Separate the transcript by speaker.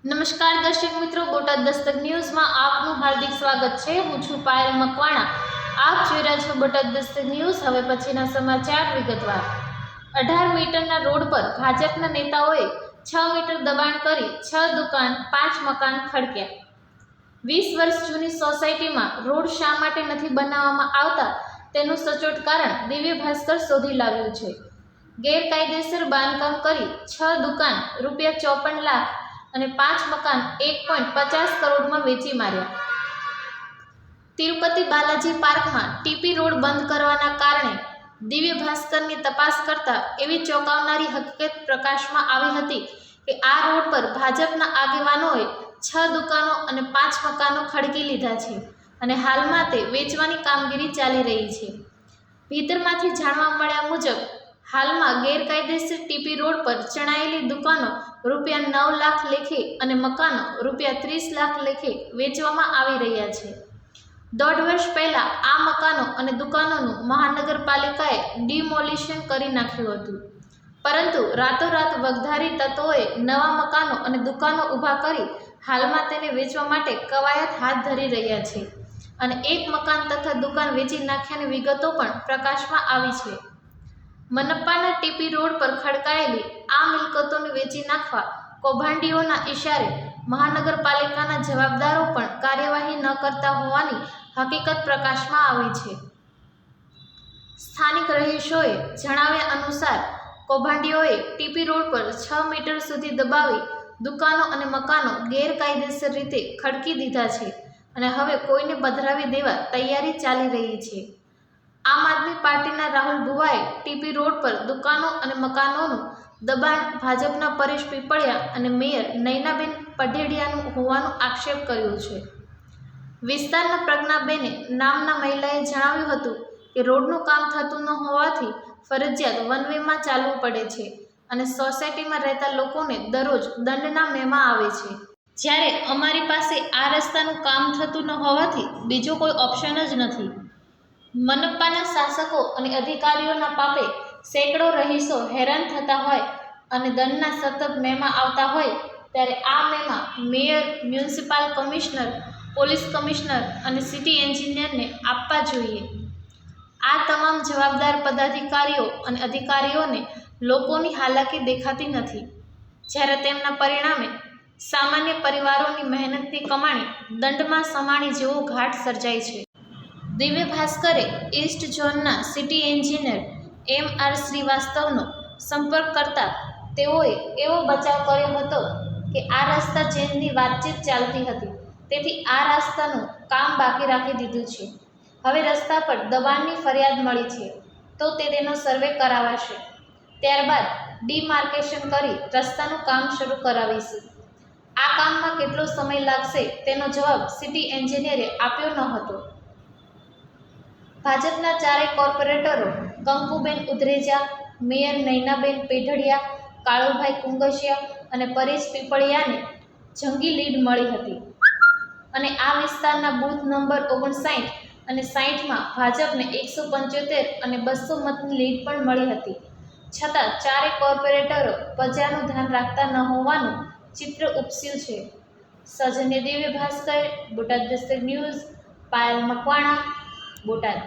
Speaker 1: નમસ્કાર દર્શક મિત્રો, બોટાદ દસ્તક ન્યૂઝમાં આપનું હાર્દિક સ્વાગત છે। હું છું પાયલ મકવાણા। આપ જોઈ રહ્યા છો બોટાદ દસ્તક ન્યૂઝ। હવે પછીના સમાચાર વિગતવાર। 18 મીટરના રોડ પર ભાજપના નેતાઓએ 6 મીટર દબાણ કરી 6 દુકાન 5 મકાન ખડક્યા। 20 વર્ષ જૂની સોસાયટીમાં રોડ શા માટે નથી બનાવવામાં આવતા તેનું સચોટ કારણ દિવ્ય ભાસ્કર શોધી લાવ્યું છે। ગેરકાયદેસર બાંધકામ કરી 6 દુકાન ₹54 લાખ અને 5 મકાન 1.50 કરોડમાં વેચી માર્યા। તિરુપતિ બાલાજી પાર્કમાં ટીપી રોડ બંધ કરવાના કારણે દિવ્ય ભાસ્કરની તપાસ કરતા એવી ચોંકાવનારી હકીકત પ્રકાશમાં આવી હતી કે આ રોડ પર ભાજપના આગેવાનોએ 6 દુકાનો અને 5 મકાનો ખડકી લીધા છે અને હાલમાં તે વેચવાની કામગીરી ચાલી રહી છે। ભીતરમાંથી જાણવા મળ્યા મુજબ હાલમાં ગેરકાયદેસર ટીપી રોડ પર ચણાયેલી દુકાનો ₹9 લાખ લેખે અને મકાનો ₹30 લાખ લેખે વેચવામાં આવી રહ્યા છે। 1.5 વર્ષ પહેલા આ મકાનો અને દુકાનોનું મહાનગરપાલિકાએ ડિમોલિશન કરી નાખ્યું હતું, પરંતુ રાતોરાત વગધારી તત્વોએ નવા મકાનો અને દુકાનો ઊભા કરી હાલમાં તેને વેચવા માટે કવાયત હાથ ધરી રહ્યા છે અને એક મકાન તથા દુકાન વેચી નાખ્યાની વિગતો પણ પ્રકાશમાં આવી છે। મનપાના ટીપી રોડ પર ખડકાયેલી આ મિલકતોને વેચી નાખવા કૌભાંડીઓના ઇશારે મહાનગરપાલિકાના જવાબદારો પણ કાર્યવાહી ન કરતા હોવાની હકીકત પ્રકાશમાં આવી છે। સ્થાનિક રહીશોએ જણાવ્યા અનુસાર કૌભાંડીઓએ ટીપી રોડ પર 6 મીટર સુધી દબાવી દુકાનો અને મકાનો ગેરકાયદેસર રીતે ખડકી દીધા છે અને હવે કોઈને પધરાવી દેવા તૈયારી ચાલી રહી છે। આમ આદમી પાર્ટીના રાહુલ ભુવાએ ટીપી રોડ પર દુકાનો અને મકાનોનું દબાણ ભાજપના પરેશ પીપળિયા અને મેયર નયનાબેન પઢેડિયાનું હોવાનો આક્ષેપ કર્યો છે। વિસ્તારના પ્રજ્ઞાબેને નામના મહિલાએ જણાવ્યું હતું કે રોડનું કામ થતું ન હોવાથી ફરજિયાત વન વેમાં ચાલવું પડે છે અને સોસાયટીમાં રહેતા લોકોને દરરોજ દંડના મેમા આવે છે, જ્યારે અમારી પાસે આ રસ્તાનું કામ થતું ન હોવાથી બીજો કોઈ ઓપ્શન જ નથી। મનપાના શાસકો અને અધિકારીઓના પાપે સેંકડો રહીશો હેરાન થતા હોય અને દંડના સતત મેમા આવતા હોય ત્યારે આ મેમા mayor, municipal commissioner, police commissioner અને સિટી એન્જિનિયરને આપવા જોઈએ। આ તમામ જવાબદાર પદાધિકારીઓ અને અધિકારીઓને લોકોની હાલાકી દેખાતી નથી, જ્યારે તેમના પરિણામે સામાન્ય પરિવારોની મહેનતની કમાણી દંડમાં સમાણી જેવો ઘાટ સર્જાય છે। દિવ્ય ભાસ્કરે ઈસ્ટ ઝોનના સિટી એન્જિનિયર M.R. શ્રીવાસ્તવનો સંપર્ક કરતા તેઓએ એવો બચાવ કર્યો હતો કે આ રસ્તા ચેન્જની વાતચીત ચાલતી હતી, તેથી આ રસ્તાનું કામ બાકી રાખી દીધું છે। હવે રસ્તા પર દબાણની ફરિયાદ મળી છે તો તેનો સર્વે કરાવાશે, ત્યારબાદ ડિમાર્કેશન કરી રસ્તાનું કામ શરૂ કરાવીશું। આ કામમાં કેટલો સમય લાગશે તેનો જવાબ સિટી એન્જિનિયરે આપ્યો ન હતો। ભાજપના ચારેય કોર્પોરેટરો કંકુબેન ઉધરેજા, મેયર નયનાબેન પેઢડિયા, કાળુભાઈ કુંગસિયા અને પરેશ પીપળિયાને જંગી લીડ મળી હતી અને આ વિસ્તારના બૂથ નંબર 59 અને 60માં ભાજપને 175 અને 200 મતની લીડ પણ મળી હતી, છતાં ચારેય કોર્પોરેટરો પ્રજાનું ધ્યાન રાખતા ન હોવાનું ચિત્ર ઉપસ્યું છે। સૌજન્ય દિવ્ય ભાસ્કર, બોટાદ દસ્તક ન્યૂઝ, પાયલ મકવાણા, બોટાદ।